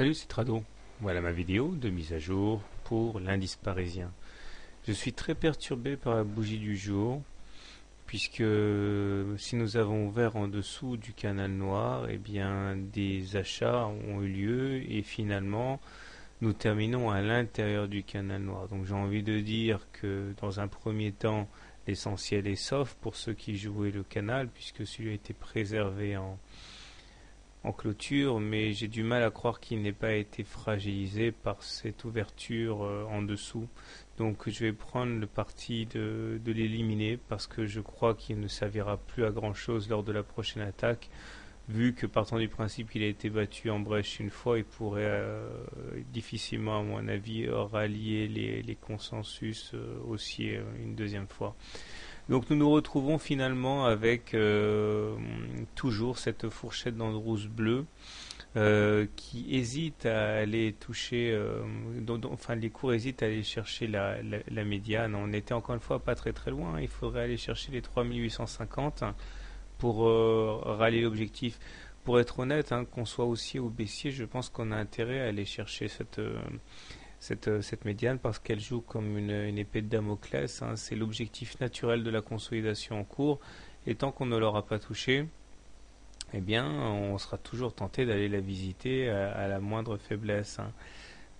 Salut, c'est Trado. Voilà ma vidéo de mise à jour pour l'indice parisien. Je suis très perturbé par la bougie du jour, puisque si nous avons ouvert en dessous du canal noir, eh bien des achats ont eu lieu et finalement nous terminons à l'intérieur du canal noir. Donc j'ai envie de dire que dans un premier temps, l'essentiel est sauf pour ceux qui jouaient le canal, puisque celui a été préservé en clôture, mais j'ai du mal à croire qu'il n'ait pas été fragilisé par cette ouverture en dessous. Donc je vais prendre le parti de l'éliminer parce que je crois qu'il ne servira plus à grand chose lors de la prochaine attaque. Vu que partant du principe qu'il a été battu en brèche une fois, il pourrait difficilement, à mon avis, rallier les consensus aussi une deuxième fois. Donc nous nous retrouvons finalement avec toujours cette fourchette d'Andrews bleue qui hésite à aller toucher, enfin les cours hésitent à aller chercher la médiane. On était encore une fois pas très très loin, il faudrait aller chercher les 3850 pour rallier l'objectif. Pour être honnête, qu'on soit haussier ou baissier, je pense qu'on a intérêt à aller chercher cette médiane parce qu'elle joue comme une épée de Damoclès. C'est l'objectif naturel de la consolidation en cours. Et tant qu'on ne l'aura pas touché, eh bien, on sera toujours tenté d'aller la visiter à la moindre faiblesse.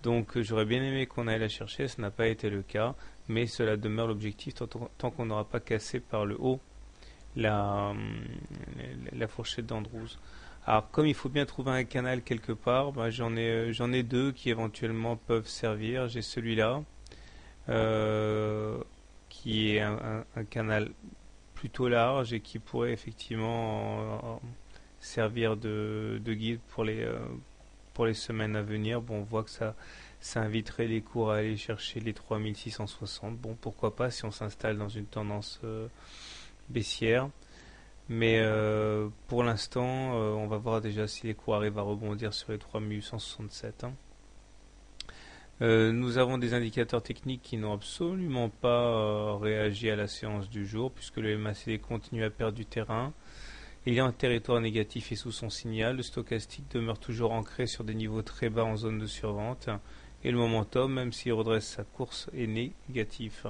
Donc, j'aurais bien aimé qu'on aille la chercher, ce n'a pas été le cas, mais cela demeure l'objectif tant qu'on n'aura pas cassé par le haut la, la fourchette d'Andrews. Alors, comme il faut bien trouver un canal quelque part, j'en ai deux qui éventuellement peuvent servir. J'ai celui-là, qui est un canal plutôt large et qui pourrait effectivement servir de guide pour les semaines à venir. Bon, on voit que ça inviterait les cours à aller chercher les 3660. Bon, pourquoi pas si on s'installe dans une tendance baissière. Mais pour l'instant, on va voir déjà si les cours arrivent à rebondir sur les 3867. Nous avons des indicateurs techniques qui n'ont absolument pas réagi à la séance du jour, puisque le MACD continue à perdre du terrain. Il est en territoire négatif et sous son signal. Le stochastique demeure toujours ancré sur des niveaux très bas en zone de survente. Et le momentum, même s'il redresse sa course, est négatif.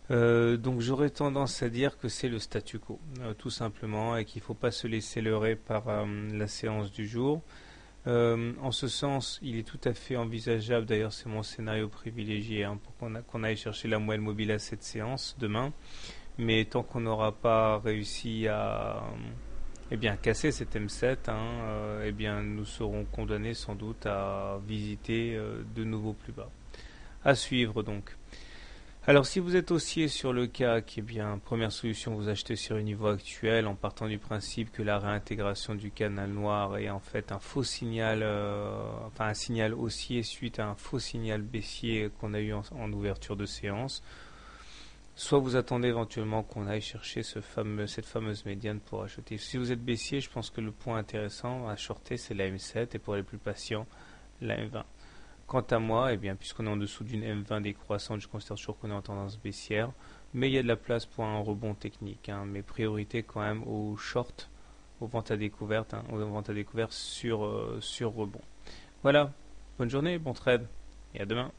Donc j'aurais tendance à dire que c'est le statu quo, tout simplement, et qu'il ne faut pas se laisser leurrer par la séance du jour. En ce sens, il est tout à fait envisageable, d'ailleurs c'est mon scénario privilégié, pour qu'on aille chercher la moelle mobile à cette séance demain, mais tant qu'on n'aura pas réussi à casser cet M7, eh bien, nous serons condamnés sans doute à visiter de nouveau plus bas. À suivre donc. Alors si vous êtes haussier sur le CAC, eh bien, première solution, vous achetez sur le niveau actuel en partant du principe que la réintégration du canal noir est en fait un faux signal, un signal haussier suite à un faux signal baissier qu'on a eu en ouverture de séance. Soit vous attendez éventuellement qu'on aille chercher cette fameuse médiane pour acheter. Si vous êtes baissier, je pense que le point intéressant à shorter, c'est la M7 et pour les plus patients, la M20. Quant à moi, eh bien, puisqu'on est en dessous d'une M20 décroissante, je considère toujours qu'on est en tendance baissière, mais il y a de la place pour un rebond technique. Mes priorités quand même aux short, aux ventes à découvert, sur rebond. Voilà, bonne journée, bon trade, et à demain.